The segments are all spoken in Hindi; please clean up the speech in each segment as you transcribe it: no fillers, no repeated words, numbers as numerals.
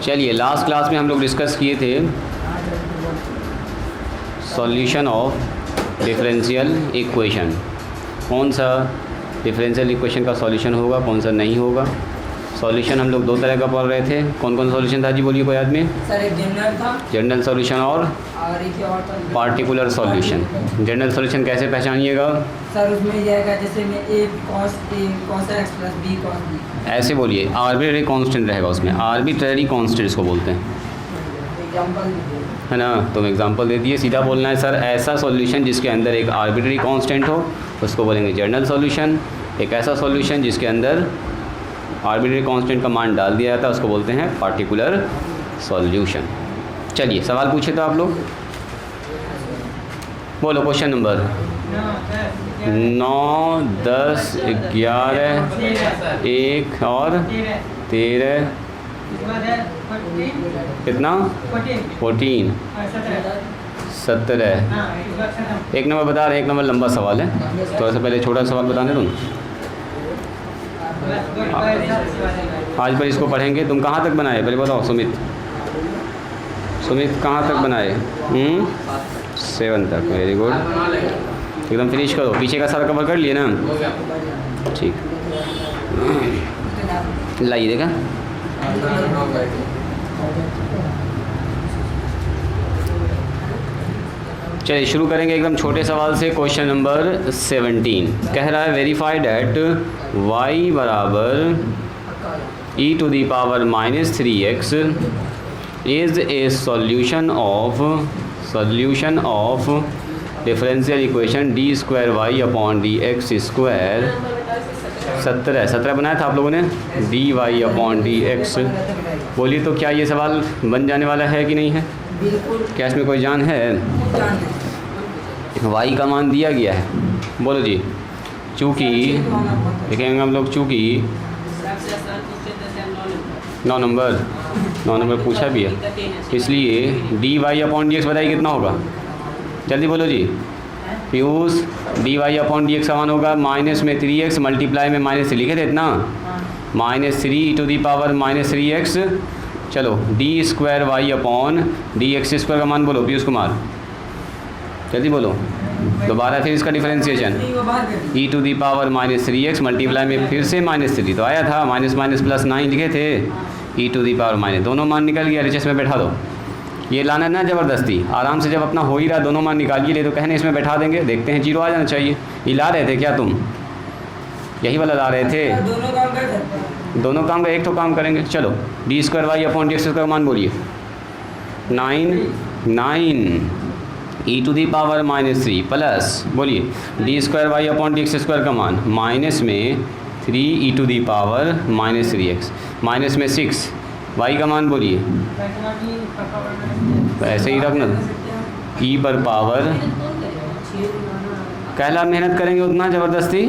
चलिए, लास्ट क्लास में हम लोग डिस्कस किए थे सॉल्यूशन ऑफ डिफरेंशियल इक्वेशन। कौन सा डिफरेंशियल इक्वेशन का सॉल्यूशन होगा, कौन सा नहीं होगा। सॉल्यूशन हम लोग दो तरह का पढ़ रहे थे। कौन कौन सॉल्यूशन था जी, बोलिए कोई आदमी। सर एक जनरल था, जनरल सॉल्यूशन और एक और था पार्टिकुलर सॉल्यूशन। जनरल सॉल्यूशन कैसे पहचानिएगा? सर उसमें ये आएगा जैसे में a cos x plus b cos b। ऐसे बोलिए, आर्बिट्ररी कांस्टेंट रहेगा उसमें। आर्बिट्ररी कांस्टेंट इसको बोलते हैं, एग्जांपल है ना। तो एग्जांपल दे दिए, सीधा बोलना है सर ऐसा सॉल्यूशन जिसके अंदर एक आर्बिट्ररी कांस्टेंट हो उसको बोलेंगे जनरल सॉल्यूशन। एक ऐसा सॉल्यूशन जिसके अंदर आर्बिट्ररी कांस्टेंट का मान डाल दिया जाता है उसको बोलते हैं पार्टिकुलर सॉल्यूशन। चलिए सवाल पूछे तो आप लोग बोलो। क्वेश्चन नंबर 9, 10, 11, 1 और 13, कितना 14, 17। एक नंबर बता रहे, एक नंबर लंबा सवाल है, थोड़ा सा पहले छोटा सवाल बताने तुम। आज पर इसको पढ़ेंगे। तुम कहाँ तक बनाए पहले बताओ। सुमित कहाँ तक बनाए? 7 तक, वेरी गुड। एकदम फिनिश करो। पीछे का सारा कवर कर लिए ना? ठीक, लाइए देखा। चलिए शुरू करेंगे एकदम छोटे सवाल से। क्वेश्चन नंबर 17 कह रहा है वेरीफाई डैट y बराबर e⁻³ is a solution of differential equation d²y/dx²। 17 बनाया था आप लोगों ने, dy/dx। बोलिए तो क्या ये सवाल बन जाने वाला है कि नहीं है? क्या इसमें कोई जान है? y का मान दिया गया है, बोलो जी। चूँकि देखेंगे हम लोग, चूँकि 9 नंबर पूछा भी है, इसलिए dy/dx बताइए कितना होगा। जल्दी बोलो जी। पीयूष, dy/dx का मान होगा माइनस में 3x मल्टीप्लाई में -3 लिखे थे इतना, -3e⁻³ चलो d²y/dx² का मान बोलो पीयूष कुमार, जल्दी बोलो दोबारा। फिर इसका डिफरेंशिएशन e⁻³ मल्टीप्लाई में फिर से -3 तो आया था, माइनस प्लस 9 लिखे थे, e⁻, दोनों मान निकल गया। एलएचएस में बैठा दो। ये लाना ना ज़बरदस्ती, आराम से जब अपना हो ही रहा दोनों मान निकालिए। ले तो कहने इसमें बैठा देंगे, देखते हैं 0 आ जाना चाहिए। ये ला रहे थे क्या तुम? यही वाला ला रहे थे। दोनों काम का एक तो काम करेंगे। चलो d²y/dx² का मान बोलिए। 9 e⁻³ प्लस बोलिए d²y/dx² का मान माइनस में 3e⁻³ माइनस में 6 y का मान बोलिए। तो ऐसे ही रखना, e पर पावर कहला मेहनत करेंगे उतना ज़बरदस्ती।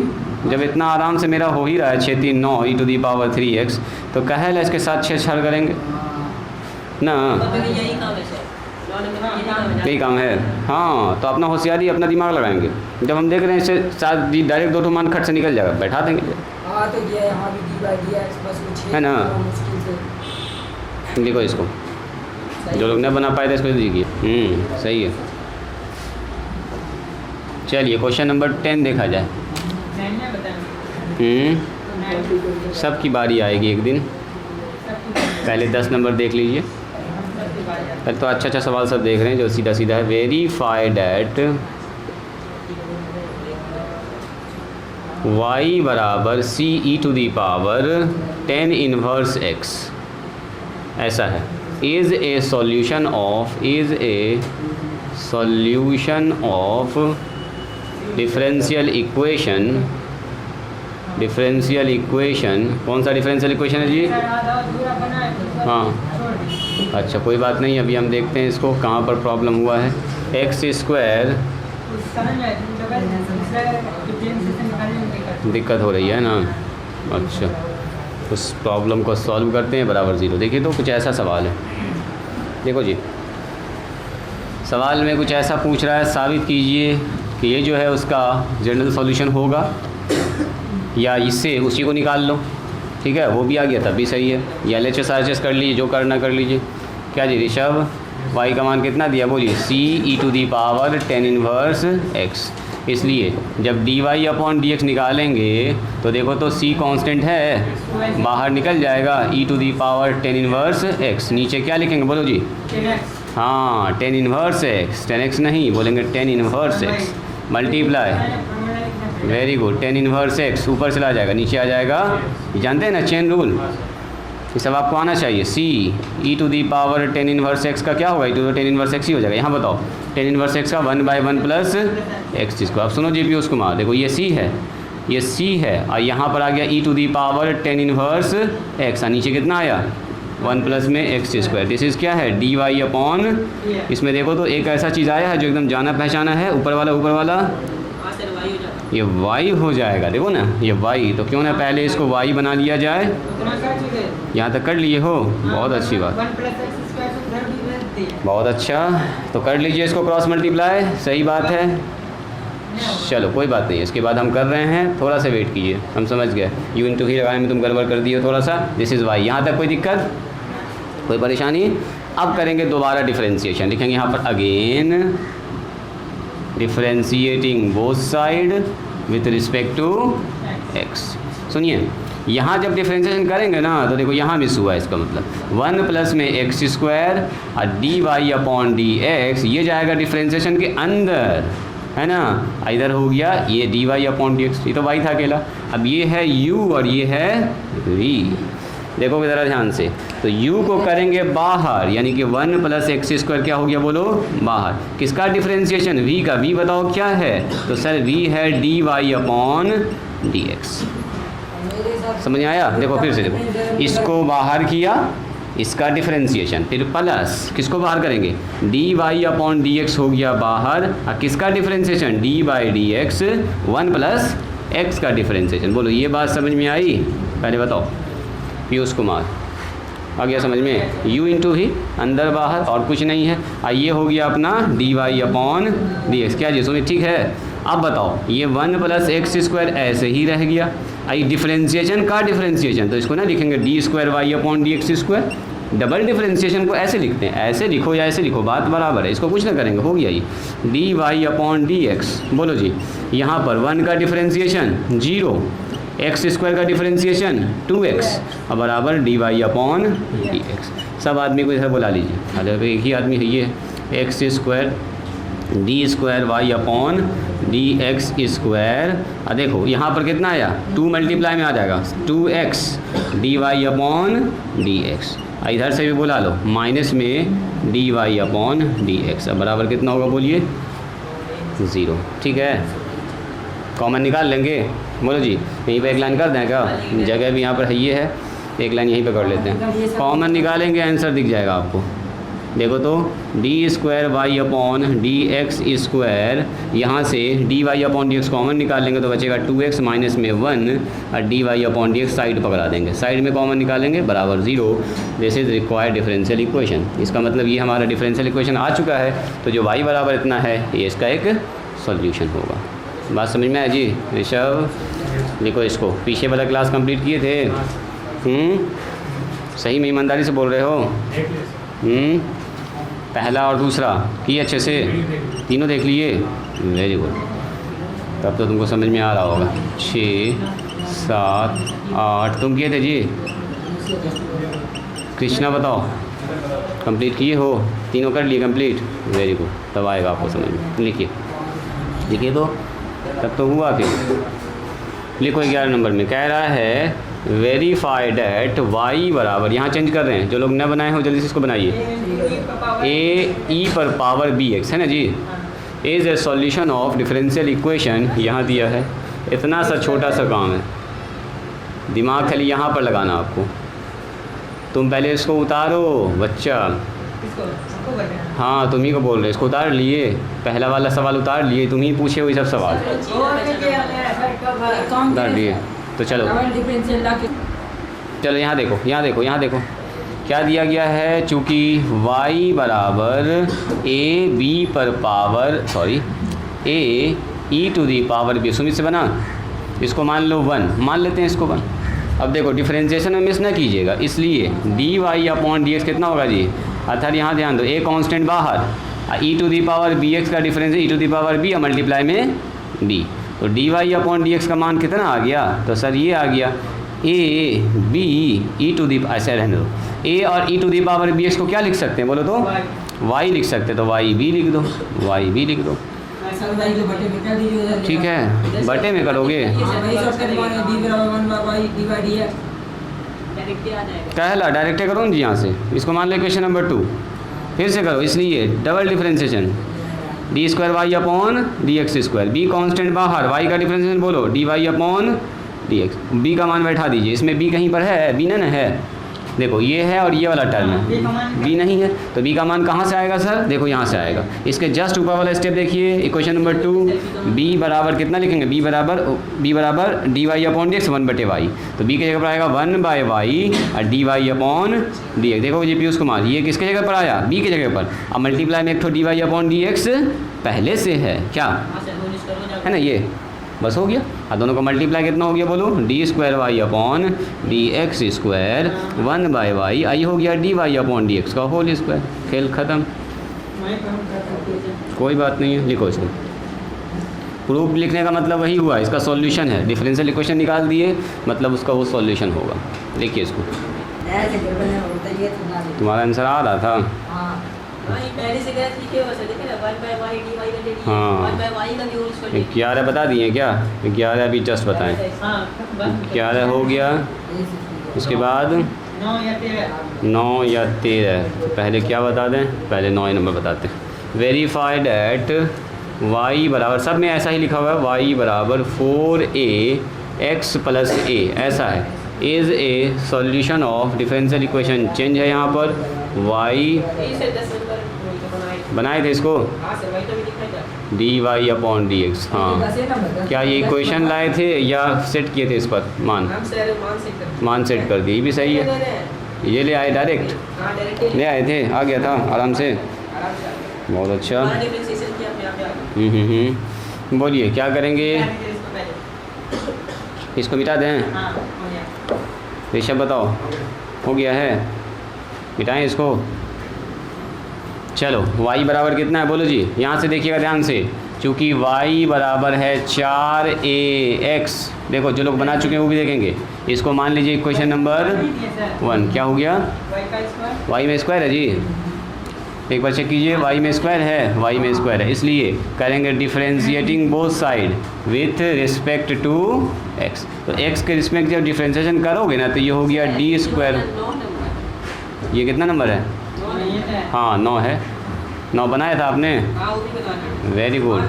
जब इतना आराम से मेरा हो ही रहा है 6 3 9 e⁻³ तो कहला इसके साथ छेड़छाड़ करेंगे ना। यही काम है। हाँ, तो अपना होशियारी अपना दिमाग लगाएंगे। जब हम देख रहे हैं इससे साथ डायरेक्ट 2 मान खट से निकल जाएगा, बैठा देंगे। है ना, देखो इसको जो लोग न बना पाए थे इसको देखिए। सही है। चलिए क्वेश्चन नंबर 10 देखा जाए। सबकी बारी आएगी एक दिन। पहले 10 नंबर देख लीजिए। पहले तो अच्छा सवाल सब देख रहे हैं जो सीधा है। वेरीफाई डैट y बराबर ce⁻10⁻x ऐसा है। Is a solution of differential equation. कौन सा डिफरेंशियल इक्वेशन है जी? हाँ, अच्छा कोई बात नहीं, अभी हम देखते हैं इसको कहाँ पर प्रॉब्लम हुआ है। x² दिक्कत हो रही है ना। अच्छा, उस प्रॉब्लम को सॉल्व करते हैं। बराबर 0। देखिए तो कुछ ऐसा सवाल है, देखो जी। सवाल में कुछ ऐसा पूछ रहा है, साबित कीजिए कि ये जो है उसका जनरल सॉल्यूशन होगा या इससे उसी को निकाल लो। ठीक है, वो भी आ गया तब भी सही है। ये LHS RHS कर लीजिए, जो करना कर लीजिए। क्या जी ऋषभ, y का मान कितना दिया बोलिए, ce⁻tan 1x। इसलिए जब dy/dx निकालेंगे तो देखो तो c कांस्टेंट है, बाहर निकल जाएगा e⁻tan 1x। नीचे क्या लिखेंगे बोलो जी, हाँ tan 1x, tan x नहीं बोलेंगे tan 1x multiply, very good, tan 1x ऊपर चला जाएगा नीचे आ जाएगा। जानते हैं ना चेन रूल, ये सब आपको आना चाहिए। c e⁻tan 1x का क्या होगा, e⁻tan 1x ही हो जाएगा। यहाँ बताओ tan 1x का 1/1 प्लस x जिसको आप सुनो पीयूष कुमार, देखो ये c है, ये c है, और यहाँ पर आ गया e⁻tan 1x, नीचे कितना आया 1 प्लस में x²। दिस इज़ क्या है dy/, इसमें देखो तो एक ऐसा चीज़ आया है जो एकदम जाना पहचाना है, ऊपर वाला ये y हो जाएगा। देखो ना ये y, तो क्यों ना पहले इसको y बना लिया जाए। यहाँ तक कर लिए हो, बहुत अच्छी बात, बहुत अच्छा। तो कर लीजिए इसको क्रॉस मल्टीप्लाई, सही बात है। चलो कोई बात नहीं, इसके बाद हम कर रहे हैं, थोड़ा सा वेट कीजिए, हम समझ गए। u इंटू ही लगाने में तुम गड़बड़ कर दिए थोड़ा सा। दिस इज़ y, यहाँ तक कोई दिक्कत, कोई परेशानी। अब करेंगे दोबारा डिफ्रेंशिएशन, लिखेंगे यहाँ पर again differentiating both side with respect to x। सुनिए यहाँ जब डिफ्रेंशिएशन करेंगे ना तो देखो यहाँ मिस हुआ है, इसका मतलब 1 प्लस में x² और dy/dx, ये जाएगा डिफ्रेंशिएशन के अंदर, है ना। इधर हो गया ये dy/dx, ये तो y था अकेला। अब ये है u और ये है v, देखोगे ज़रा ध्यान से, तो u को करेंगे बाहर, यानी कि 1 प्लस x² क्या हो गया बोलो, बाहर। किसका डिफ्रेंशिएशन, v का। v बताओ क्या है, तो सर v है dy/dx। समझ में आया, देखो फिर से देखो, इसको बाहर किया, इसका डिफ्रेंशिएशन, फिर प्लस किसको बाहर करेंगे, dy/dx हो गया बाहर, और किसका डिफ्रेंशिएशन d/dx 1 प्लस x का डिफ्रेंशिएशन। बोलो ये बात समझ में आई, पहले बताओ पीयूष कुमार, आ गया समझ में। u इंटू ही अंदर बाहर और कुछ नहीं है, ये हो गया अपना dy/dx। क्या जी सुनिए, ठीक है। अब बताओ ये 1 प्लस x² ऐसे ही रह गया, आई डिफ्रेंशिएशन का डिफ्रेंशिएशन, तो इसको ना लिखेंगे d²y/dx²। डबल डिफ्रेंशिएशन को ऐसे लिखते हैं, ऐसे लिखो या ऐसे लिखो, बात बराबर है, इसको कुछ ना करेंगे, हो गया ये dy/dx। बोलो जी, यहाँ पर 1 का डिफ्रेंशिएशन 0, x² का डिफ्रेंशिएशन 2x और बराबर dy/dx। सब आदमी को इधर बुला लीजिए, अगर एक ही आदमी है ये, x² d²y/dx²। देखो यहाँ पर कितना आया, 2 मल्टीप्लाई में आ जाएगा 2x dy/dx। इधर से भी बुला लो, माइनस में dy/dx, अब बराबर कितना होगा बोलिए, 0। ठीक है, कॉमन निकाल लेंगे। बोलो जी, यहीं पे एक लाइन कर दें क्या, जगह भी यहाँ पर है, ये है, एक लाइन यहीं पे कर लेते हैं, कॉमन निकालेंगे, आंसर दिख जाएगा आपको। देखो तो d²y/dx², यहाँ से dy/dx कॉमन निकाल लेंगे तो बचेगा 2x माइनस में 1, और dy/dx साइड पकड़ा देंगे, साइड में कॉमन निकालेंगे बराबर 0। This is required differential equation. इसका मतलब ये हमारा डिफरेंशियल इक्वेशन आ चुका है, तो जो y बराबर इतना है ये इसका एक सॉल्यूशन होगा। बात समझ में आया जी ऋषभ, देखो इसको पीछे वाला क्लास कंप्लीट किए थे, सही में ईमानदारी से बोल रहे हो, पहला और दूसरा किए अच्छे से, तीनों देख लिए, वेरी गुड, तब तो तुमको समझ में आ रहा होगा। 6, 7, 8 तुम किए थे जी, कृष्णा बताओ कंप्लीट किए हो, तीनों कर लिए कंप्लीट, वेरी गुड, तब आएगा आपको समझ में। लिखिए लिखिए, तो तब तो हुआ फिर। लिखो 11 नंबर में कह रहा है वेरीफाई डैट y बराबर, यहाँ चेंज कर रहे हैं, जो लोग न बनाए हो जल्दी से इसको बनाइए, a⁻b(x) है ना जी, is a solution of differential equation. यहाँ दिया है, इतना सा छोटा सा काम है, दिमाग खाली यहाँ पर लगाना आपको। तुम पहले इसको उतारो बच्चा, हाँ तुम ही को बोल रहे, इसको उतार लिए, पहला वाला सवाल उतार लिए, तुम ही पूछे हुए सब सवाल उतार लिए। तो चलो चलो यहाँ देखो, यहाँ देखो, यहाँ देखो क्या दिया गया है, चूँकि y बराबर a e⁻b, सुमित से बना, इसको मान लो 1, मान लेते हैं इसको 1, अब देखो डिफरेंशिएशन में मिस ना कीजिएगा, इसलिए d Y upon D x कितना होगा जी, अर्थात यहाँ ध्यान दो ए कांस्टेंट बाहर, E to the power B X का difference E to the power B multiply में डी, तो D Y upon D x का मान कितना आ गया, तो सर ये आ गया ए बी ई टू दी, ऐसे रहने दो, ए और E to the power B X को क्या लिख सकते हैं बोलो तो, वाई लिख सकते हैं, तो वाई बी लिख दो, वाई बी लिख दो। सर भाई तो बटे में कर दीजिए उधर। ठीक है, बटे में करोगे, वही शॉर्टकट माने डी बराबर 1 by y D by D X direct आ जाएगा। कहला डायरेक्ट करो ना जी यहाँ से, इसको मान लो इक्वेशन नंबर 2 फिर से करो, इसलिए double differentiation d square Y upon D x square, b constant बाहर, वाई का डिफरेंशिएशन बोलो d Y upon D x, b का मान बैठा दीजिए, इसमें बी कहीं पर है, बी ना है, देखो ये है और ये वाला टर्म है, बी नहीं है, तो बी का मान कहाँ से आएगा सर, देखो यहाँ से आएगा, इसके जस्ट ऊपर वाला स्टेप देखिए, इक्वेशन नंबर 2 बी बराबर कितना लिखेंगे, बी बराबर d Y upon D x 1/y, तो बी की जगह पर आएगा 1/y और D Y upon D x, देखो जी पीयूष कुमार ये किसके जगह पर आया, बी की जगह पर, अब मल्टीप्लाई में एक तो D Y upon D x पहले से है क्या है ना, ये बस हो गया, और दोनों का मल्टीप्लाई कितना हो गया बोलो, d square Y upon D x square 1/y, आई हो गया d Y upon D x का होल स्क्वायर, खेल ख़त्म, कोई बात नहीं है, लिखो इसको। प्रूफ लिखने का मतलब वही हुआ, इसका सॉल्यूशन है, डिफरेंशियल इक्वेशन निकाल दिए मतलब उसका वो सॉल्यूशन होगा, देखिए इसको, तुम्हारा आंसर आ रहा था, पहले से गलत लिखे हो सर, देखिए ना 1/y dy का ले लीजिए, हाँ 1/y का भी होल स्क्वायर 11 बता दिए क्या, 11 अभी जस्ट बताएं, 11 हो गया, उसके बाद 9 या 13, तो पहले क्या बता दें, पहले 9 नंबर बताते हैं, वेरीफाई डैट y बराबर, सब में ऐसा ही लिखा हुआ है, y बराबर 4ax + a, ऐसा है, is a solution of differential equation, change है यहाँ पर y बनाए थे इसको d Y upon D x, हाँ क्या ये इक्वेशन लाए थे या सेट किए थे इस पर मान सेट कर दिए, ये भी सही है, ये ले आए डायरेक्ट ले आए थे, आ गया था आराम से, बहुत अच्छा। बोलिए क्या करेंगे, इसको मिटा दें, ऋषभ बताओ हो गया है, मिटाएं इसको, चलो y बराबर कितना है बोलो जी, यहाँ से देखिएगा ध्यान से, चूँकि y बराबर है 4ax, देखो जो लोग बना चुके हैं वो भी देखेंगे, इसको मान लीजिए इक्वेशन नंबर 1, क्या हो गया, y में स्क्वायर है जी, एक बार चेक कीजिए, y में स्क्वायर है, y में स्क्वायर है, इसलिए करेंगे differentiating both side with respect to x, तो x के रिस्पेक्ट जब डिफरेंशिएशन करोगे ना तो ये हो गया डी स्क्वायर, ये कितना नंबर है, हाँ 9 है, 9 बनाया था आपने, वेरी गुड।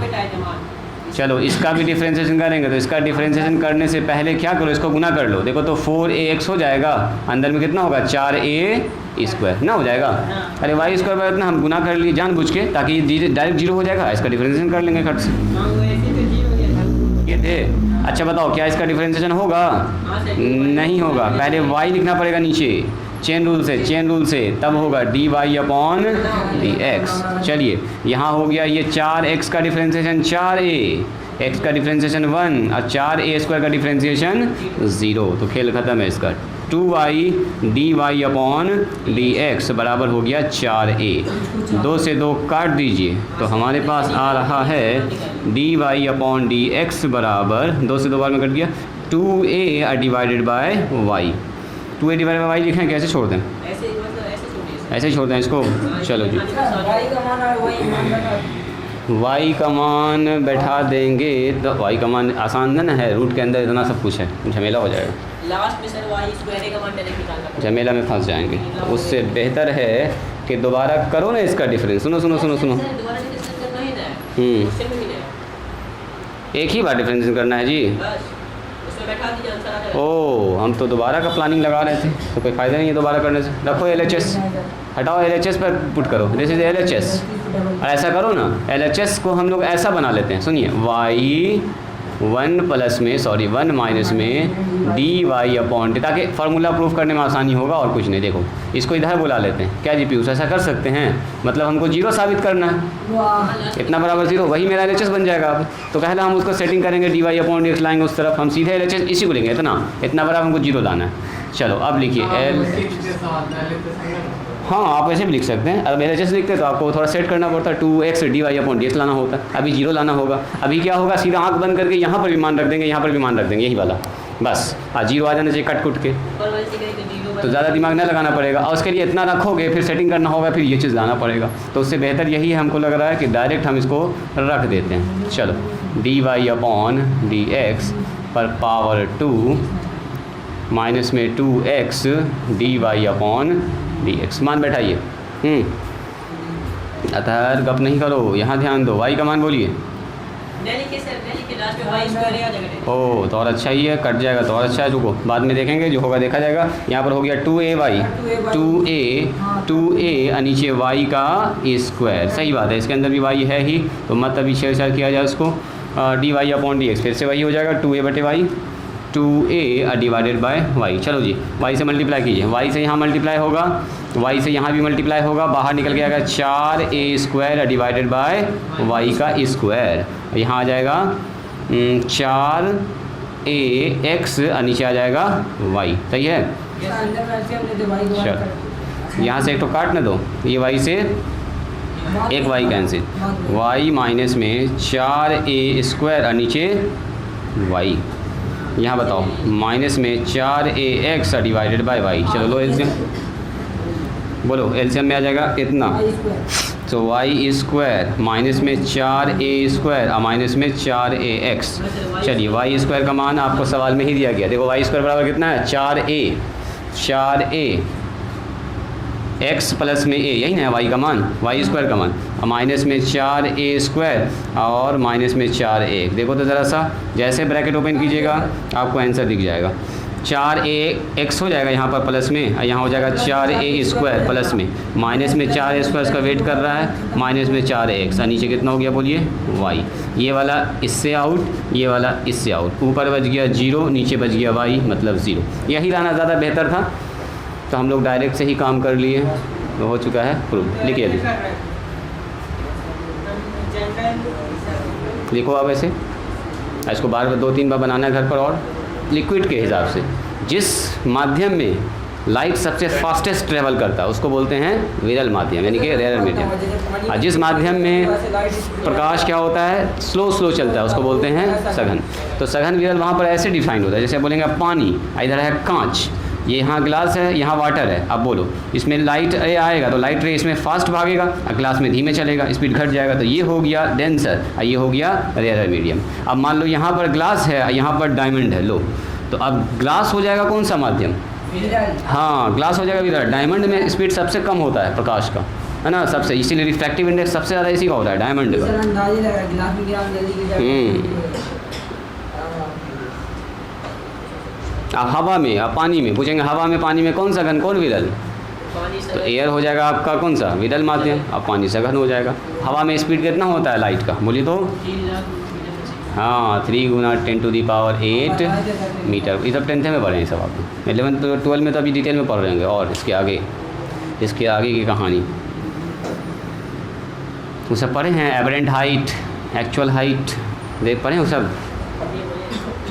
चलो इसका भी डिफरेंशिएशन करेंगे, तो इसका डिफरेंशिएशन करने से पहले क्या करो, इसको गुना कर लो, देखो तो 4ax हो जाएगा, अंदर में कितना होगा 4a स्क्वायर ना हो जाएगा, अरे वाई स्क्वायर पर इतना हम गुना कर लिए जानबूझ के, ताकि डायरेक्ट जीरो हो जाएगा, इसका डिफरेंशिएशन कर लेंगे खट से, ये थे। अच्छा बताओ क्या इसका डिफरेंशिएशन होगा, नहीं होगा, पहले y लिखना पड़ेगा नीचे, चेन रूल से तब होगा d Y upon D x. चलिए यहाँ हो गया ये 4x का डिफरेंशिएशन 4a, x का डिफरेंशिएशन 1 और 4a स्क्वायर का डिफरेंशिएशन 0, तो खेल ख़त्म है इसका। 2y d Y upon D x बराबर हो गया 4a, 2 से 2 काट दीजिए तो हमारे पास आ रहा है d Y upon D x बराबर 2 से 2 बार में कट गया 2a divided by y. 2a divided by y लिखें, कैसे छोड़ दें, ऐसे छोड़ दें इसको। चलो जी y का मान बैठा देंगे तो y का मान आसान ना है, रूट के अंदर इतना सब कुछ है, झमेला हो जाएगा, लास्ट में सर y स्क्वायर का मान डायरेक्ट निकालना, झमेला में फंस जाएंगे। तो उससे बेहतर है कि दोबारा करो ना इसका डिफरेंस। सुनो सुनो सुनो सुनो, एक ही बार डिफरेंस करना है जी। ओह हम तो दोबारा का प्लानिंग लगा रहे थे, तो कोई फ़ायदा नहीं है दोबारा करने से। रखो LHS, हटाओ LHS पर पुट करो, दिस इज LHS। और ऐसा करो ना, LHS को हम लोग ऐसा बना लेते हैं, सुनिए y 1 प्लस में सॉरी 1 माइनस में डी वाई अपॉन टी, ताकि फार्मूला प्रूफ करने में आसानी होगा और कुछ नहीं। देखो इसको इधर बुला लेते हैं, क्या जी पीयूष ऐसा कर सकते हैं, मतलब हमको जीरो साबित करना है, इतना बराबर जीरो, वही मेरा LHS बन जाएगा अब। तो पहले हम उसको सेटिंग करेंगे, d Y upon D x लाएंगे उस तरफ, हम सीधे LHS इसी को लेंगे, इतना बराबर हमको जीरो लाना है। चलो अब लिखिए एल, हाँ आप ऐसे भी लिख सकते हैं। अब LHS लिखते हैं तो आपको थोड़ा सेट करना पड़ता है, 2x d Y upon D x लाना होता है, अभी जीरो लाना होगा। अभी क्या होगा, सीधा आंख बंद करके यहाँ पर भी मान रख देंगे, यहाँ पर भी मान रख देंगे, यही वाला बस। जीरो आ जाना चाहिए कट कुट के, तो ज़्यादा दिमाग नहीं लगाना पड़ेगा। और उसके लिए इतना रखोगे फिर सेटिंग करना होगा, फिर ये चीज़ लाना पड़ेगा। तो उससे बेहतर यही है, हमको लग रहा है कि डायरेक्ट हम इसको रख देते हैं। चलो d Y upon D x पर पावर 2 माइनस में 2x d Y upon D x, मान बैठाइए। अतः गप नहीं करो, यहाँ ध्यान दो, y का मान बोलिए। ओ तो और अच्छा ही है, कट जाएगा तो और अच्छा है, रुको बाद में देखेंगे, जो होगा देखा जाएगा। यहाँ पर हो गया 2ay 2a और नीचे y का स्क्वायर, सही बात है, इसके अंदर भी y है ही, तो मत अभी छेड़छाड़ किया जाए उसको। D Y upon D x फिर से वही हो जाएगा 2a बटे Y, 2a divided bye y। चलो जी y से मल्टीप्लाई कीजिए, y से यहाँ मल्टीप्लाई होगा, y से यहाँ भी मल्टीप्लाई होगा, बाहर निकल के आएगा 4a square divided by y का स्क्वायर। यहाँ आ जाएगा 4ax और नीचे आ जाएगा y, सही है। चलो यहाँ से एक तो काट ना दो, ये y से एक y कैंसिल, y माइनस में 4a स्क्वायर और नीचे y। यहाँ बताओ माइनस में 4ax डिवाइडेड बाय y। चलो लो एलसीएम, बोलो एलसीएम में आ जाएगा कितना, तो y स्क्वायर माइनस में 4a स्क्वायर और माइनस में 4ax। चलिए y स्क्वायर का मान आपको सवाल में ही दिया गया, देखो y स्क्वायर बराबर कितना है, 4a x प्लस में a, यही ना y का मान, y स्क्वायर का मान, और माइनस में 4a स्क्वायर और माइनस में 4a। देखो तो ज़रा सा, जैसे ब्रैकेट ओपन कीजिएगा आपको आंसर दिख जाएगा, 4ax हो जाएगा यहाँ पर प्लस में, और यहाँ हो जाएगा 4a स्क्वायर प्लस में, माइनस में 4a स्क्वायर का वेट कर रहा है, माइनस में 4ax, और नीचे कितना हो गया बोलिए y। ये वाला इससे आउट, ये वाला इससे आउट, ऊपर बच गया 0, नीचे बच गया y मतलब 0। यही लाना ज़्यादा बेहतर था, तो हम लोग डायरेक्ट से ही काम कर लिए, तो हो चुका है प्रूव। लिखिए अभी, लिखो आप ऐसे, इसको बार बार 2-3 बार बनाना है घर पर। और लिक्विड के हिसाब से जिस माध्यम में लाइट सबसे फास्टेस्ट ट्रेवल करता है उसको बोलते हैं विरल माध्यम, यानी कि रेयर मीडियम। और जिस माध्यम में प्रकाश क्या होता है, स्लो चलता है, उसको बोलते हैं सघन। तो सघन विरल वहाँ पर ऐसे डिफाइन होता है, जैसे बोलेंगे पानी, इधर है कांच, ये यहाँ ग्लास है, यहाँ वाटर है। अब बोलो इसमें लाइट रे आएगा तो लाइट रे इसमें फास्ट भागेगा और ग्लास में धीमे चलेगा, स्पीड घट जाएगा, तो ये हो गया डेंसर और ये हो गया रेयर मीडियम। अब मान लो यहाँ पर ग्लास है, यहाँ पर डायमंड है, लो तो अब ग्लास हो जाएगा कौन सा माध्यम, हाँ ग्लास हो जाएगा विरल। डायमंड में स्पीड सबसे कम होता है प्रकाश का, है ना, सबसे, इसीलिए रिफ्रैक्टिव इंडेक्स सबसे ज़्यादा इसी का होता है, डायमंड का। अब हवा में, अब पानी में पूछेंगे, हवा में पानी में कौन सा घन कौन विरल, तो एयर हो जाएगा आपका कौन सा विरल माध्यम, अब पानी से घन हो जाएगा। हवा में स्पीड कितना होता है लाइट का बोलिए तो, हाँ 3 गुना 10⁸ मीटर। ये सब 10th में पढ़े हैं सब आप, 11th 12 में तो अभी डिटेल में पढ़ रहे होंगे। और इसके आगे की कहानी वो सब पढ़े हैं, एवरेंट हाइट, एक्चुअल हाइट देख पढ़े वो सब।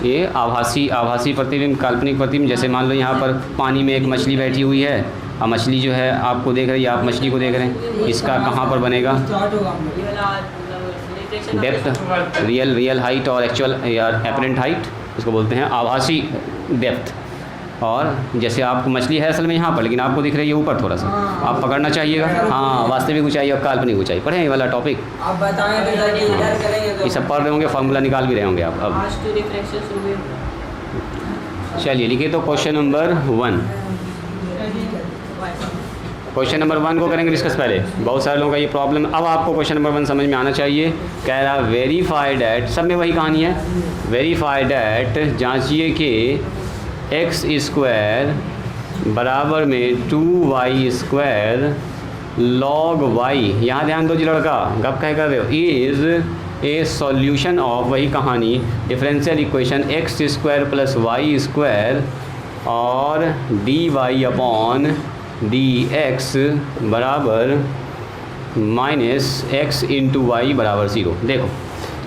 ये आभासी प्रतिबिंब, काल्पनिक प्रतिबिंब, जैसे मान लो यहाँ पर पानी में एक मछली बैठी हुई है, और मछली जो है आपको देख रही है, आप मछली को देख रहे हैं, इसका कहाँ पर बनेगा डेप्थ, रियल हाइट और एक्चुअल या एपरेंट हाइट, इसको बोलते हैं आभासी डेप्थ। और जैसे आपको मछली है असल में यहाँ पर, लेकिन आपको दिख रही है ऊपर थोड़ा सा, आप पकड़ना चाहिएगा, हाँ वास्तविक ऊंचाई और काल्पनिक ऊंचाई। पढ़े ये वाला टॉपिक, आप बताएं ये सब पढ़ रहे होंगे, फार्मूला निकाल भी रहे होंगे आप। अब चलिए लिखिए तो क्वेश्चन नंबर 1, क्वेश्चन नंबर 1 को करेंगे डिस्कस। पहले बहुत सारे लोगों का ये प्रॉब्लम, अब आपको क्वेश्चन नंबर 1 समझ में आना चाहिए। कह रहा वेरीफाई डैट, सब में वही कहानी है, वेरीफाई डैट जांचिए कि x स्क्वायर बराबर में 2y स्क्वायर log y, यहाँ ध्यान दो जी लड़का, गप कह कर रहे हो, इज़ ए सॉल्यूशन ऑफ, वही कहानी, differential equation X square plus Y square और D Y upon D x बराबर माइनस एक्स इंटू वाई बराबर 0। देखो,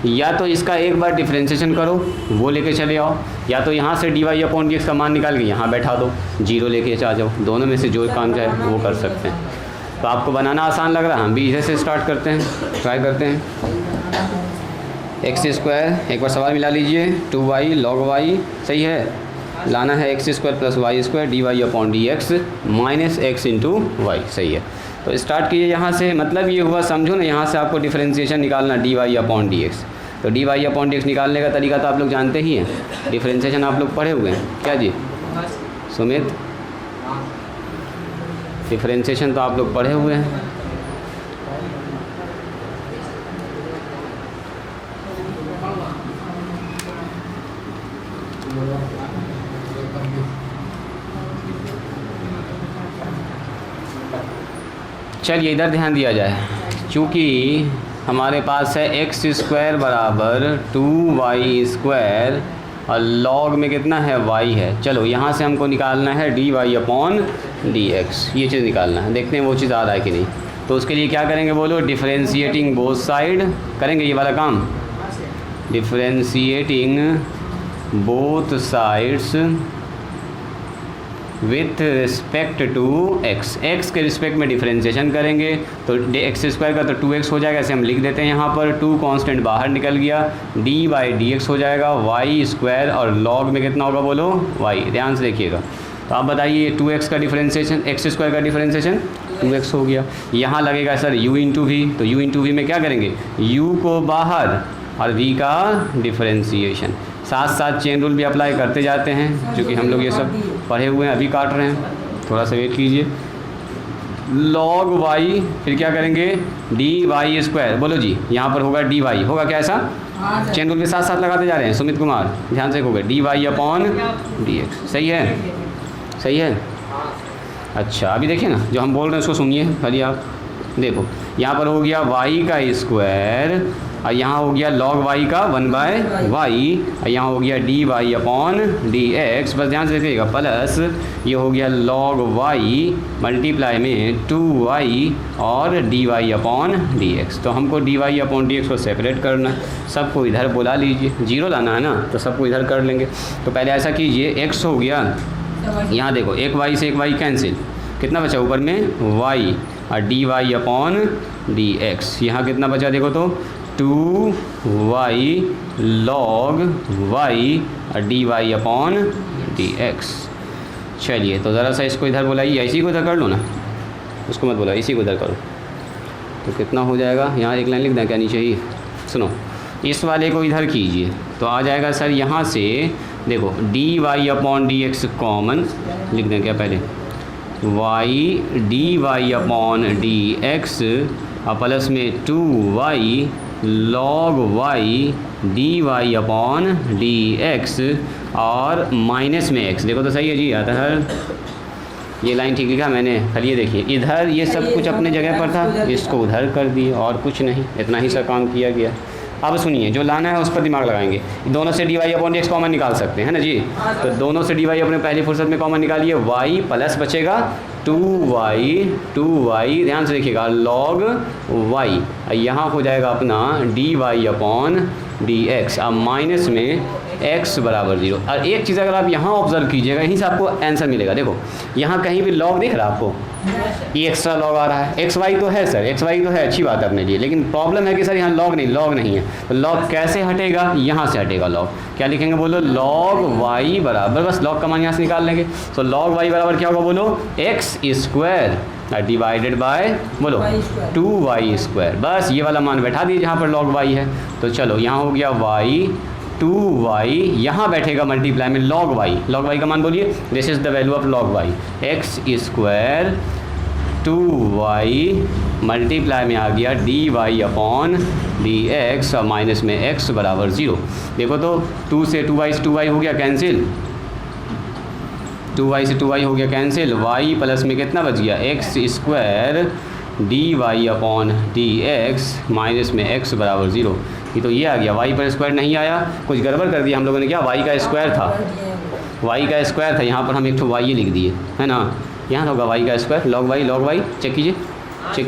या तो इसका एक बार डिफ्रेंशिएशन करो, वो लेके चले आओ, या तो यहाँ से d Y upon D x का मान निकाल के यहाँ बैठा दो, 0 लेके आ जाओ। दोनों में से जो काम चाहे वो कर सकते हैं। तो आपको बनाना आसान लग रहा है, हम भी इधर से स्टार्ट करते हैं, ट्राई करते हैं। एक्स स्क्वायर, एक बार सवाल मिला लीजिए, 2y log y, सही है। लाना है x square plus Y square D Y upon D x minus x into y, सही है। तो स्टार्ट कीजिए यहाँ से, मतलब ये हुआ, समझो ना, यहाँ से आपको डिफरेंशिएशन निकालना D Y upon D x. तो D Y upon D X निकालने का तरीका तो आप लोग जानते ही हैं, डिफरेंशिएशन आप लोग पढ़े हुए हैं क्या जी सुमित? डिफरेंशिएशन तो आप लोग पढ़े हुए हैं। चलिए इधर ध्यान दिया जाए, क्योंकि हमारे पास है एक्स स्क्वायर बराबर 2y स्क्वायर और लॉग में कितना है y है। चलो यहाँ से हमको निकालना है d Y upon D x, ये चीज़ निकालना है। देखते हैं वो चीज़ आ रहा है कि नहीं। तो उसके लिए क्या करेंगे बोलो, डिफरेंशिएटिंग बोथ साइड करेंगे ये वाला काम, differentiating both sides with respect to x, x के रिस्पेक्ट में डिफरेंशिएशन करेंगे तो एक्स स्क्वायर का तो 2x हो जाएगा, ऐसे हम लिख देते हैं यहाँ पर। 2 कांस्टेंट बाहर निकल गया, डी बाई डी एक्स हो जाएगा, वाई स्क्वायर और लॉग में कितना होगा बोलो y। ध्यान से देखिएगा। तो आप बताइए 2x का डिफरेंशिएशन, एक्स स्क्वायर का डिफरेंशिएशन 2x हो गया। यहाँ लगेगा सर u इंटू वी, तो u इंटू वी में क्या करेंगे, u को बाहर और v का डिफरेंशिएशन। साथ साथ चेन रूल भी अप्लाई करते जाते हैं, क्योंकि हम लोग ये सब पढ़े हुए हैं, अभी काट रहे हैं, थोड़ा सा वेट कीजिए। log y, फिर क्या करेंगे, डी वाई स्क्वायर, बोलो जी यहाँ पर होगा डी वाई, होगा क्या ऐसा? चेन रूल के साथ साथ लगाते जा रहे हैं सुमित कुमार, ध्यान से होगा d Y upon D x, सही है, सही है। अच्छा अभी देखिए ना, जो हम बोल रहे हैं उसको सुनिए खाली आप। देखो यहाँ पर हो गया y का स्क्वायर और यहाँ हो गया log y का 1/y और यहाँ हो गया d Y upon D x, बस ध्यान से देखिएगा, प्लस ये हो गया log y मल्टीप्लाई में 2y और D Y upon D x. तो हमको d Y upon D x को सेपरेट करना है, सबको इधर बुला लीजिए, 0 लाना है ना, तो सबको इधर कर लेंगे। तो पहले ऐसा कीजिए, x हो गया, यहाँ देखो एक y से एक y कैंसिल, कितना बचा ऊपर में y और D Y upon D x, यहाँ कितना बचा देखो तो 2y log y और D Y upon D x. चलिए तो ज़रा सा इसको इधर बुलाइए, इसी को इधर कर लो ना, उसको मत बुलाइए, इसी को इधर करो। तो कितना हो जाएगा, यहाँ एक लाइन लिख दें क्या नीचे ही, सुनो, इस वाले को इधर कीजिए तो आ जाएगा सर यहाँ से देखो d Y upon D x common लिख दें क्या पहले, y d Y upon D x और प्लस में 2y log y d Y upon D x और माइनस में x। देखो तो सही है जी, आता है ये लाइन ठीक लिखा मैंने, खाली ये देखिए इधर ये सब कुछ अपने जगह पर था, इसको उधर कर दिए और कुछ नहीं, इतना ही सा काम किया गया। अब सुनिए, जो लाना है उस पर दिमाग लगाएंगे, दोनों से d Y upon D x common निकाल सकते हैं ना जी। तो दोनों से डी वाई अपने पहली फुर्सत में कॉमन निकालिए, y प्लस बचेगा 2y, ध्यान से देखिएगा log y, यहाँ हो जाएगा अपना d Y upon D x और माइनस में x बराबर 0। और एक चीज़ अगर आप यहाँ ऑब्जर्व कीजिएगा, यहीं से आपको आंसर मिलेगा। देखो यहाँ कहीं भी log दिख रहा है आपको, ये एक्स्ट्रा log आ रहा है, xy तो है सर, xy तो है, अच्छी बात है अपने लिए, लेकिन प्रॉब्लम है कि सर यहाँ log नहीं है। तो log कैसे हटेगा, यहाँ से हटेगा log, क्या लिखेंगे बोलो, log y बराबर, बस log का मान यहाँ से निकाल लेंगे। तो log y बराबर क्या होगा बोलो, x स्क्वायर डिवाइडेड बाय बोलो 2y स्क्वायर, बस ये वाला मान बैठा दिए जहाँ पर log y है। तो चलो यहाँ हो गया y 2y, यहाँ बैठेगा मल्टीप्लाई में log y का मान बोलिए, this is the value of log y, x स्क्वायर 2y मल्टीप्लाई में आ गया d Y upon D x और माइनस में x बराबर 0। देखो तो 2 से 2y हो गया कैंसिल, 2y से 2y हो गया कैंसिल, y प्लस में कितना बच गया x square D Y upon D x minus में x बराबर 0। ये तो ये आ गया, वाई पर स्क्वायर नहीं आया, कुछ गड़बड़ कर दिया हम लोगों ने, क्या वाई का स्क्वायर था, वाई का स्क्वायर था, यहाँ पर हम एक ठो वाई लिख दिए, है ना। यहाँ होगा वाई का स्क्वायर, लॉग वाई चेक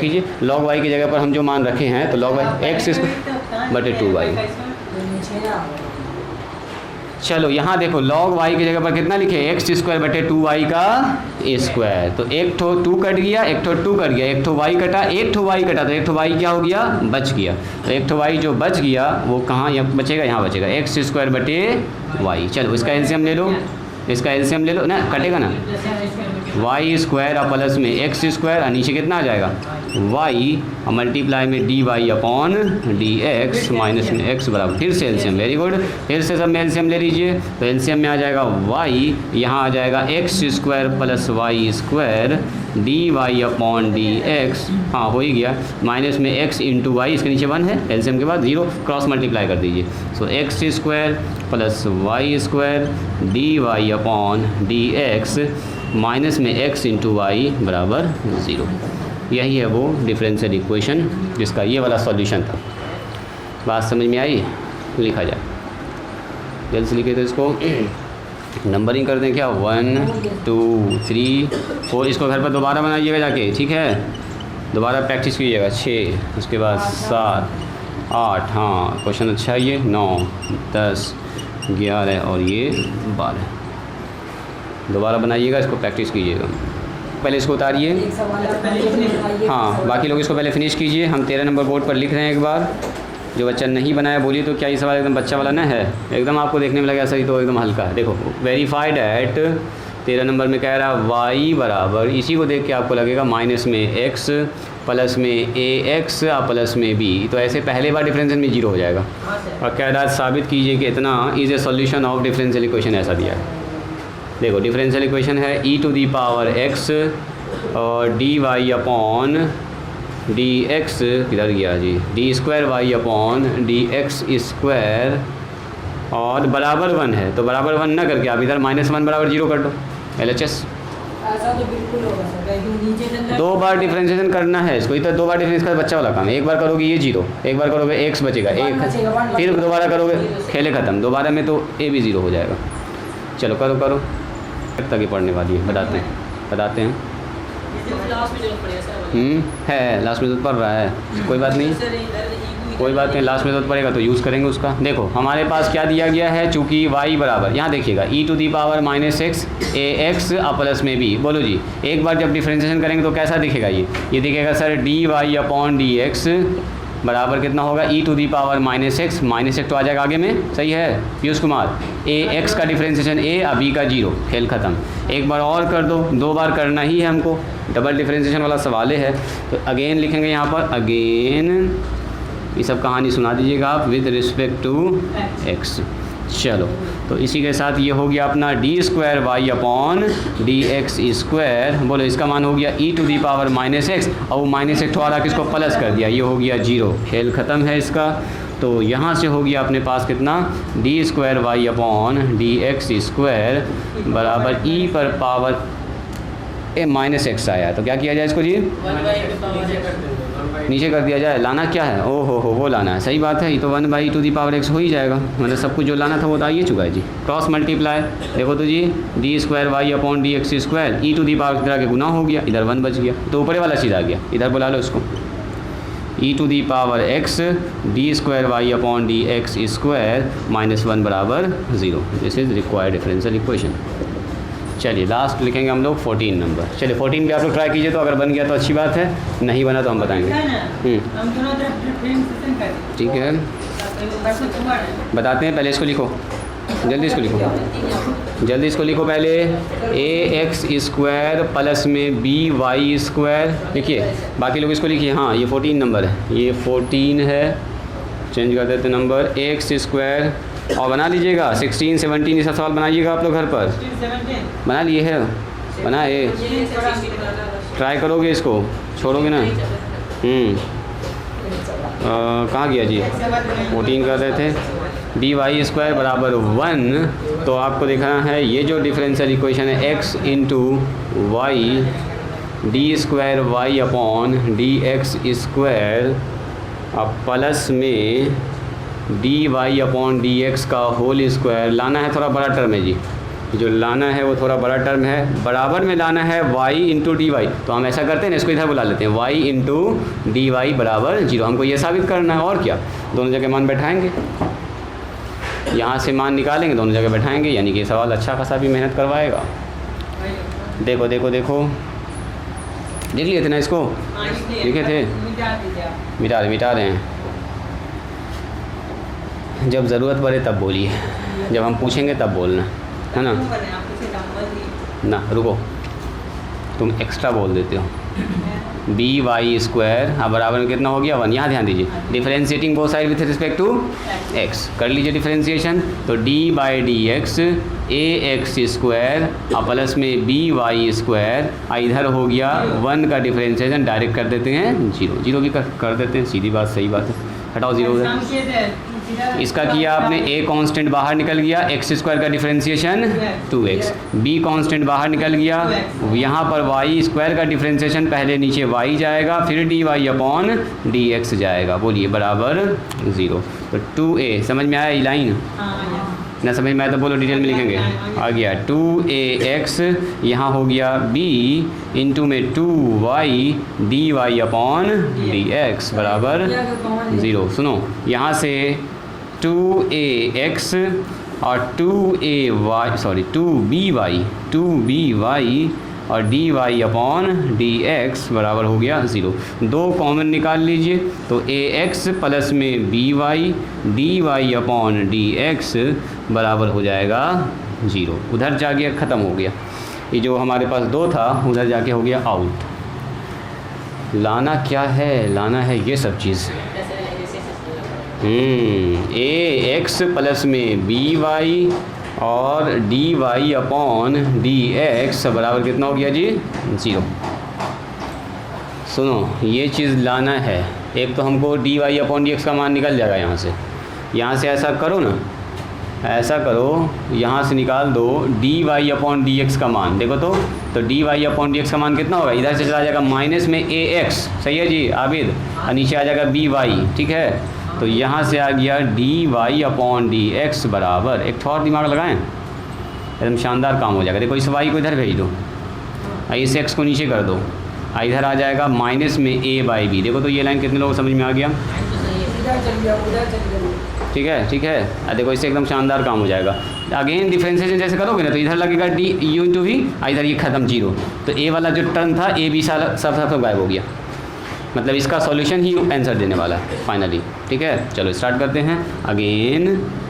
कीजिए, लॉग वाई की जगह पर हम जो मान रखे हैं तो लॉग वाई एक्स स्क्वायर बटे 2y। चलो यहाँ देखो लॉग वाई की जगह पर कितना लिखे, एक्स स्क्वायर बटे 2y का स्क्वायर। तो एक ठो 2 कट गया, एक ठो 2 कट गया, एक ठो y कटा, एक ठो y कटा, तो एक ठो y क्या हो गया, बच गया। तो एक ठो y जो बच गया वो कहाँ यहाँ बचेगा, यहाँ बचेगा, एक्स स्क्वायर बटे y। चलो इसका एलसीएम ले लो, इसका एलसीएम ले लो ना, कटेगा ना, वाई स्क्वायर और प्लस में एक्स स्क्वायर और नीचे कितना आ जाएगा वाई और मल्टीप्लाई में D Y upon D x minus में एक्स बराबर, फिर से एलसीएम, वेरी गुड, फिर से सब में एलसीएम ले लीजिए। तो एलसीएम में आ जाएगा वाई, यहाँ आ जाएगा x square plus Y square D Y upon D x, हाँ हो ही गया, माइनस में एक्स इंटू वाई, इसके नीचे 1 है, एलसीएम के बाद 0, क्रॉस मल्टीप्लाई कर दीजिए। So X square plus Y square D Y upon D x minus में x इंटू वाई बराबर 0। यही है वो डिफरेंशियल इक्वेशन जिसका ये वाला सॉल्यूशन था। बात समझ में आई, लिखा जाए, जल्द से लिखे तो इसको नंबरिंग कर दें क्या, 1 2 3 4, इसको घर पर दोबारा बनाइएगा जाके, ठीक है, दोबारा प्रैक्टिस कीजिएगा, 6, उसके बाद 7 8, हाँ क्वेश्चन अच्छा है ये, 9 10 11 और ये 12, दोबारा बनाइएगा, इसको प्रैक्टिस कीजिएगा। पहले इसको उतारिए, हाँ बाकी लोग इसको पहले फिनिश कीजिए। हम 13 नंबर बोर्ड पर लिख रहे हैं एक बार, जो बच्चा नहीं बनाया बोलिए तो क्या ये सवाल एकदम बच्चा वाला ना है, एकदम आपको देखने में लगा सही तो एकदम हल्का है। देखो वेरीफाइड एट 13 नंबर में कह रहा वाई बराबर, इसी को देख के आपको लगेगा माइनस में एक्स प्लस में ए एक्स और प्लस में बी, तो ऐसे पहले बार डिफरेंशियल में 0 हो जाएगा। और कह रहा साबित कीजिए कि इतना is a solution of differential equation, ऐसा दिया है। देखो डिफरेंशियल इक्वेशन है E to the power X और D Y upon D X, किधर गया जी, D square Y upon D x square और बराबर 1 है, तो बराबर 1 ना करके आप इधर -1 बराबर 0 कर दो, LHS। ऐसा तो बिल्कुल होगा सर, नीचे 2 बार डिफरेंशिएशन करना है इसको, इधर 2 बार डिफरेंस का बच्चा वाला काम है। एक बार करोगे ये 0, एक बार करोगे x बचेगा 1, फिर दोबारा करोगे खेले ख़त्म, दोबारा में तो a भी 0 हो जाएगा। चलो करो तक ही पढ़ने वाली है, बताते हैं है लास्ट में जरूरत पड़ रहा है, कोई बात नहीं, लास्ट में जरूरत पड़ेगा तो यूज़ करेंगे उसका। देखो हमारे पास क्या दिया गया है, चूँकि y बराबर, यहाँ देखिएगा E to the power -x A x plus में b, बोलो जी एक बार जब डिफरेंशिएशन करेंगे तो कैसा दिखेगा ये दिखेगा sir d Y upon D x बराबर कितना होगा e to the power -x तो आ जाएगा आगे में, सही है पीयूष कुमार, ए एक्स का डिफरेंशिएशन a और b का 0, खेल ख़त्म। एक बार और कर दो, 2 बार करना ही है हमको, डबल डिफरेंशिएशन वाला सवाल है। तो अगेन लिखेंगे यहाँ पर, अगेन ये सब कहानी सुना दीजिएगा आप विद रिस्पेक्ट टू x। चलो तो इसी के साथ ये हो गया अपना d square Y upon D x square, बोलो इसका मान हो गया e to the power -x और वो -x वाला किसको प्लस कर दिया, ये हो गया 0, खेल ख़त्म है इसका। तो यहाँ से हो गया अपने पास कितना, d square Y upon D x square बराबर ई पर पावर -x आया, तो क्या किया जाए इसको जी, नीचे कर दिया जाए, लाना क्या है, ओ हो वो लाना है, सही बात है, ये तो 1/2 हो ही जाएगा, मतलब सब कुछ जो लाना था वो तो आ ही चुका है जी। क्रॉस मल्टीप्लाई देखो तो जी, D square Y upon D x square E to the power की तरह के गुना हो गया, इधर 1 बच गया, तो ऊपरे वाला चीज़ आ गया, इधर बुला लो इसको, E to the power x D square Y upon D x square -1 बराबर 0, this is required differential equation. चलिए लास्ट लिखेंगे हम लोग 14 नंबर। चलिए 14 भी आप लोग ट्राई कीजिए, तो अगर बन गया तो अच्छी बात है, नहीं बना तो हम बताएंगे। ठीक है बताते हैं, पहले इसको लिखो, जल्दी इसको लिखो पहले, ए एक्स स्क्वायर प्लस में बी वाई स्क्वायर, लिखिए, बाकी लोग इसको लिखिए। हाँ ये 14 नंबर है, ये 14 है, चेंज कर देते नंबर, एक्स स्क्वायर और बना लीजिएगा 16 17 ये सब सवाल बनाइएगा आप लोग घर पर, बना लिए है, बनाए, ट्राई करोगे इसको, छोड़ोगे ना। कहाँ गया जी, 14 कर रहे थे, डी वाई स्क्वायर बराबर 1, तो आपको दिखाना है ये जो डिफरेंशियल इक्वेशन है x into y D square Y upon D x square अब प्लस में D Y upon D x का होल स्क्वायर लाना है, थोड़ा बड़ा टर्म है जी, जो लाना है वो थोड़ा बड़ा टर्म है, बराबर में लाना है y इंटू डी वाई। तो हम ऐसा करते हैं ना, इसको इधर बुला लेते हैं, y इंटू डी वाई बराबर 0। हमको ये साबित करना है और क्या, दोनों जगह मान बैठाएंगे, यहाँ से मान निकालेंगे, दोनों जगह बैठाएंगे, यानी कि सवाल अच्छा खासा भी मेहनत करवाएगा। देखो देखो देखो, देख लिए थे ना इसको, लिखे थे, मिटा रहे हैं। जब ज़रूरत पड़े तब बोलिए, जब हम पूछेंगे तब बोलना है ना। ना रुको, तुम एक्स्ट्रा बोल देते हो। बी वाई स्क्वायर अब बराबर में कितना हो गया 1। यहाँ ध्यान दीजिए, differentiating both side with respect to x, कर लीजिए डिफरेंशिएशन। तो d by d x a x square और प्लस में बी वाई स्क्वायर, इधर हो गया 1 का डिफरेंशिएशन, डायरेक्ट कर देते हैं 0। 0 भी कर देते हैं, सीधी बात, सही बात है, हटाओ 0 उधर। इसका किया आपने, ए कांस्टेंट बाहर निकल गया, एक्स स्क्वायर का डिफरेंशिएशन 2x, बी कांस्टेंट बाहर निकल गया, यहाँ पर वाई स्क्वायर का डिफरेंशिएशन पहले नीचे y जाएगा, फिर d Y upon D x जाएगा, बोलिए बराबर 0। तो 2a समझ में आया ये लाइन, ना समझ में आया तो बोलो, डिटेल में लिखेंगे। आ गया 2ax, यहाँ हो गया b इंटू में 2y d Y upon D x बराबर 0। सुनो, यहाँ से 2ax और 2by और D Y upon D x बराबर हो गया 0। 2 कॉमन निकाल लीजिए, तो ए एक्स प्लस में b y D Y upon D x बराबर हो जाएगा 0। उधर जा गया, ख़त्म हो गया। ये जो हमारे पास 2 था उधर जाके हो गया आउट। लाना क्या है, लाना है ये सब चीज़। ए एक्स प्लस में बी वाई और D Y upon D x बराबर कितना हो गया जी 0। सुनो, ये चीज़ लाना है। एक तो हमको d Y upon D x का मान निकल जाएगा यहाँ से ऐसा करो ना, ऐसा करो, यहाँ से निकाल दो d Y upon D x का मान। देखो तो D Y upon D x का मान कितना होगा, इधर से चला जाएगा माइनस में ए एक्स, सही है जी आबिद, और नीचे आ जाएगा बी वाई, ठीक है। तो यहाँ से आ गया d Y upon D x बराबर, एक और दिमाग लगाएं, एकदम शानदार काम हो जाएगा। देखो इस वाई को इधर भेज दो, इस एक्स को नीचे कर दो, इधर आ जाएगा माइनस में ए बाई बी। देखो तो ये लाइन कितने लोगों को समझ में आ गया, ठीक है। देखो इससे एकदम शानदार काम हो जाएगा। अगेन डिफरेंशिएशन जैसे करोगे ना, तो इधर लगेगा डी यू इंटू वी, इधर ये ख़त्म 0। तो ए वाला जो टर्म था ए बी सब गायब हो गया, मतलब इसका सॉल्यूशन ही आंसर देने वाला है फाइनली, ठीक है। चलो स्टार्ट करते हैं। अगेन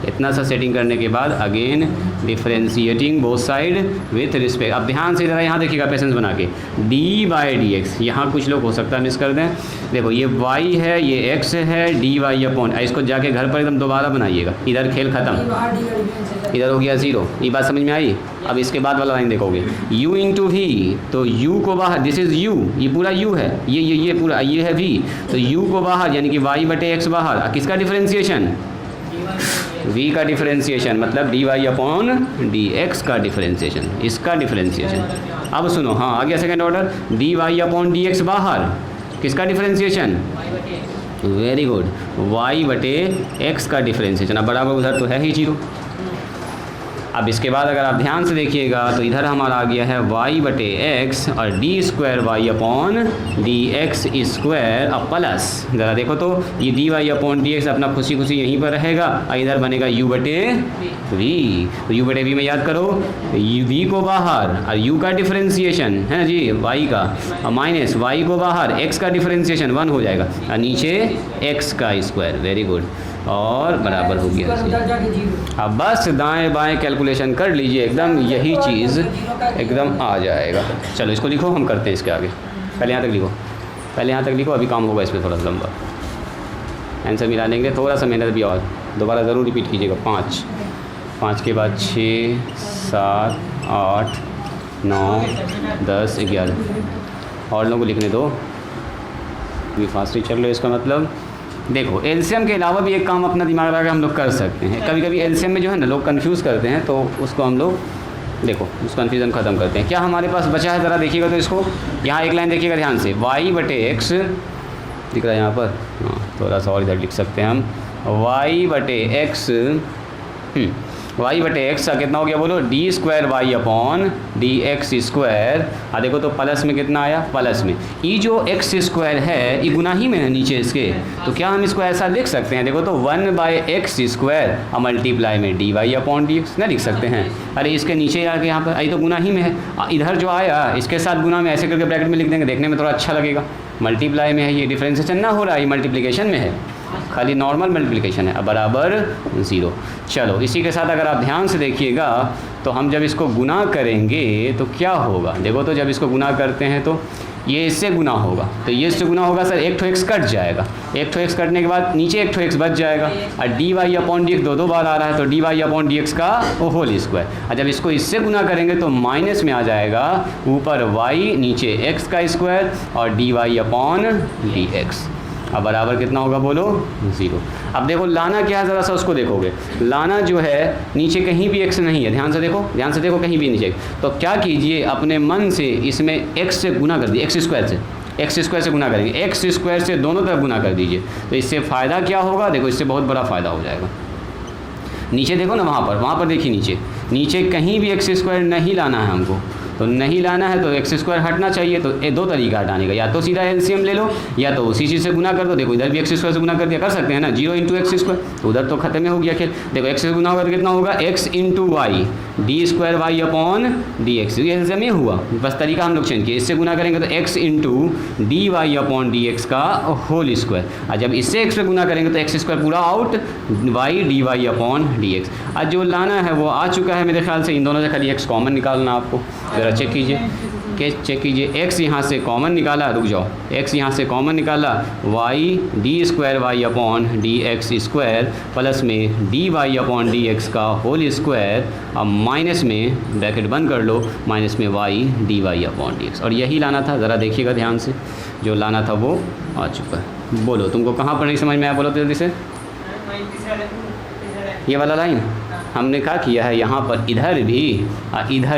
इतना सा सेटिंग करने के बाद again differentiating both side with respect. अब ध्यान से ज़रा यहाँ देखिएगा पेशेंस बना के, डी बाई डी एक्स, यहाँ कुछ लोग हो सकता है मिस कर दें। देखो ये y है, ये x है, डी वाई अपॉन, इसको जाके घर पर एकदम दोबारा बनाइएगा, इधर खेल ख़त्म, इधर हो गया 0। ये बात समझ में आई। अब इसके बाद वाला लाइन देखोगे, u इंटू वी, तो u को बाहर, दिस इज़ u, ये पूरा u है, ये पूरा ये है v, तो u को बाहर यानी कि y बटे x बाहर, किसका डिफरेंशिएशन, v का डिफरेंशिएशन, मतलब d Y upon D x का डिफरेंशिएशन, इसका डिफरेंशिएशन। अब सुनो, हाँ आ गया second order, d Y upon D x बाहर, किसका डिफरेंशिएशन, वेरी गुड, y बटे x का डिफरेंशिएशन। अब बराबर उधर तो है ही 0। अब इसके बाद अगर आप ध्यान से देखिएगा तो इधर हमारा आ गया है y बटे x और d square Y upon D x square, अब प्लस, ज़रा देखो तो ये d Y upon D x अपना खुशी खुशी यहीं पर रहेगा, और इधर बनेगा u बटे v। तो u बटे v में याद करो, v को बाहर और u का डिफरेंशिएशन है जी y का, और माइनस y को बाहर, x का डिफरेंशिएशन 1 हो जाएगा, और नीचे x का स्क्वायर, वेरी गुड, और बराबर हो गया। अब बस दाएं बाएं कैलकुलेशन कर लीजिए, एकदम यही चीज़ एकदम आ जाएगा। चलो इसको लिखो, हम करते हैं इसके आगे। पहले यहाँ तक लिखो, पहले यहाँ तक लिखो, अभी काम होगा इसमें थोड़ा सा लंबा। आंसर मिलाने के लिए थोड़ा सा मेहनत भी, और दोबारा ज़रूर रिपीट कीजिएगा। 5 के बाद 6 7 8 9 10 11, और लोगों को लिखने दो, भी फास्ट ही चल लो। इसका मतलब देखो, एलसीएम के अलावा भी एक काम अपना दिमाग लगा के हम लोग कर सकते हैं। कभी कभी एलसीएम में जो है ना लोग कंफ्यूज करते हैं, तो उसको हम लोग देखो उस कन्फ्यूज़न ख़त्म करते हैं। क्या हमारे पास बचा है, ज़रा देखिएगा तो इसको, यहाँ एक लाइन देखिएगा ध्यान से, y बटे x दिख रहा है यहाँ पर, हाँ थोड़ा सा और इधर लिख सकते हैं हम, वाई बटे एक्स वाई बटे एक्स का कितना हो गया बोलो, d square Y upon D x square. देखो तो प्लस में कितना आया, प्लस में ये जो एक्स स्क्वायर है ये गुना ही में है नीचे इसके, तो क्या हम इसको ऐसा लिख सकते हैं, देखो तो 1/x स्क्वायर मल्टीप्लाई में D Y upon D x ना लिख सकते हैं। अरे इसके नीचे आके यहाँ पर ये तो गुना ही में है, इधर जो आया इसके साथ गुना में ऐसे करके ब्रैकेट में लिख देंगे, देखने में थोड़ा अच्छा लगेगा। मल्टीप्लाई में है, ये डिफ्रेंसिएशन ना हो रहा है, ये मल्टीप्लिकेशन में है, खाली नॉर्मल मल्टीप्लिकेशन है। अब बराबर 0। चलो इसी के साथ अगर आप ध्यान से देखिएगा तो हम जब इसको गुना करेंगे तो क्या होगा, देखो तो जब इसको गुना करते हैं तो ये इससे गुना होगा, तो ये इससे गुना होगा सर, एक ठो एक्स कट जाएगा, एक ठो एक्स कटने के बाद नीचे एक ठो एक्स बच जाएगा, और D Y upon D x दो बार आ रहा है तो D Y upon D x का होल स्क्वायर। और जब इसको इससे गुना करेंगे तो माइनस में आ जाएगा, ऊपर वाई नीचे एक्स का स्क्वायर और D Y upon D x. अब बराबर कितना होगा बोलो, 0। अब देखो लाना क्या है, ज़रा सा उसको देखोगे, लाना जो है नीचे कहीं भी एक्स नहीं है, ध्यान से देखो कहीं भी नीचे, तो क्या कीजिए अपने मन से इसमें एक्स से गुना कर दीजिए, एक्स स्क्वायर से गुना करेंगे, एक्स स्क्वायर से दोनों तरफ गुना कर दीजिए, तो इससे फ़ायदा क्या होगा, देखो इससे बहुत बड़ा फ़ायदा हो जाएगा। नीचे देखो ना, वहाँ पर देखिए नीचे कहीं भी एक्स स्क्वायर नहीं लाना है हमको, तो नहीं लाना है तो एक्स स्क्वायर हटना चाहिए, तो ये दो तरीका हटाने का, या तो सीधा एलसीएम ले लो या तो उसी चीज़ से गुना कर दो। देखो इधर भी एक्स स्क्वायर से गुना कर दिया, कर सकते हैं ना, 0 × एक्स स्क्वायर, तो उधर तो खत्म हो गया खेल। देखो एक्स से गुना होगा तो कितना होगा, x × y D square Y upon D x, ये एलसीएम हुआ, बस तरीका हम लोग चेंज किए, इससे गुना करेंगे तो x × d Y upon D x का होल स्क्वायर, और जब इससे एक्स से गुना करेंगे तो एक्स स्क्वायर पूरा out, y D Y upon D x. आज जो लाना है वो आ चुका है मेरे ख्याल से, इन दोनों से खाली एक्स कॉमन निकालना आपको, ज़रा चेक कीजिए, एक्स यहाँ से कॉमन निकाला, रुक जाओ, एक्स यहाँ से कॉमन निकाला, Y D square Y upon D x square plus में D Y upon D x का होल स्क्वायर, अब माइनस में ब्रैकेट बंद कर लो, माइनस में Y D Y upon D x, और यही लाना था, ज़रा देखिएगा ध्यान से, जो लाना था वो आ चुका है। बोलो तुमको कहाँ पर नहीं समझ में आया, बोलो तो जल्दी से। ये वाला लाइन हमने क्या किया है, यहाँ पर इधर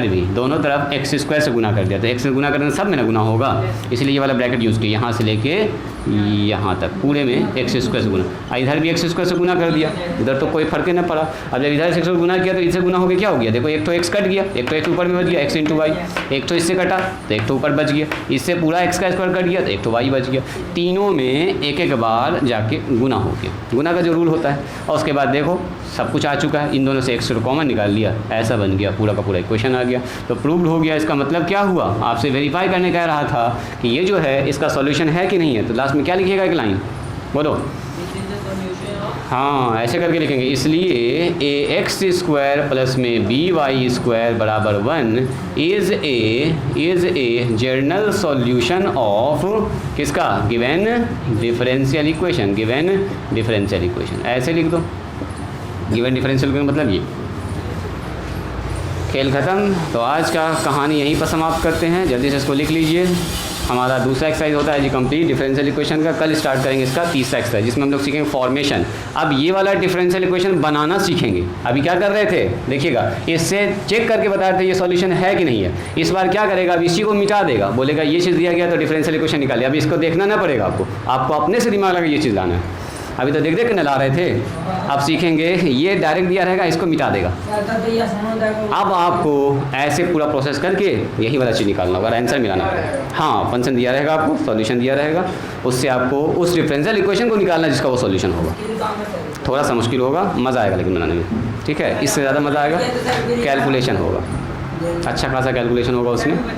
भी दोनों तरफ एक्स स्क्वायर से गुना कर दिया, तो एक्स से गुना करने सब में ना गुना होगा, इसलिए ये वाला ब्रैकेट यूज़ किया, यहाँ से लेके यहाँ तक पूरे में एक्स स्क्वायर से गुना, इधर भी एक्स स्क्वायर से गुना कर दिया, इधर तो कोई फर्क ही ना पड़ा। अब जब इधर से गुना किया तो इससे गुना हो गया, क्या हो गया, देखो एक तो एक्स कट गया, एक तो एक्स ऊपर में बच गया, एक्स × वाई, एक तो इससे कटा तो एक तो ऊपर बच गया, इससे पूरा एक्स का स्क्वायर कट गया तो एक तो वाई बच गया, तीनों में एक बार जाके गुना हो गया, गुना का जो रूल होता है। और उसके बाद देखो सब कुछ आ चुका है, इन दोनों से एक्स कॉमन निकाल लिया, ऐसा बन गया, पूरा का पूरा इक्वेशन आ गया, तो प्रूव्ड हो गया। इसका मतलब क्या हुआ, आपसे वेरीफाई करने कह रहा था कि ये जो है इसका सॉल्यूशन है कि नहीं है, तो लास्ट में क्या लिखिएगा, एक लाइन बोलो, हाँ ऐसे करके लिखेंगे, इसलिए ए एक्स स्क्वायर प्लस में बी वाई स्क्वायर बराबर 1 is a general solution of किसका, गिवन डिफरेंशियल इक्वेशन, ऐसे लिख दो, गिवन डिफरेंशियल इक्वेशन मतलब ये। खेल ख़त्म, तो आज का कहानी यहीं पर समाप्त करते हैं, जल्दी से इसको लिख लीजिए। हमारा दूसरा एक्सरसाइज होता है जी कंप्लीट डिफरेंशियल इक्वेशन का, कल स्टार्ट करेंगे इसका तीसरा एक्सरसाइज, जिसमें हम लोग सीखेंगे फॉर्मेशन। अब ये वाला डिफरेंशियल इक्वेशन बनाना सीखेंगे, अभी क्या कर रहे थे देखिएगा, इससे चेक करके बता रहे थे ये सॉल्यूशन है कि नहीं है। इस बार क्या करेगा, अब इसी को मिटा देगा, बोलेगा ये चीज़ दिया गया तो डिफरेंशियल इक्वेशन निकालिए, अब इसको देखना ना पड़ेगा आपको अपने से दिमाग लगा ये चीज़ लाना है। अभी तो देख के ला रहे थे, अब सीखेंगे ये डायरेक्ट दिया रहेगा, इसको मिटा देगा। अब आपको ऐसे पूरा प्रोसेस करके यही वाला चीज़ निकालना होगा, आंसर मिलाना पड़ेगा। हाँ फंक्शन दिया रहेगा आपको, सॉल्यूशन दिया रहेगा, उससे आपको उस डिफरेंशियल इक्वेशन को निकालना जिसका वो सॉल्यूशन होगा। थोड़ा सा मुश्किल होगा, मज़ा आएगा लेकिन बनाने में, ठीक है, इससे ज़्यादा मज़ा आएगा कैलकुलेशन होगा, अच्छा खासा कैलकुलेशन होगा उसमें।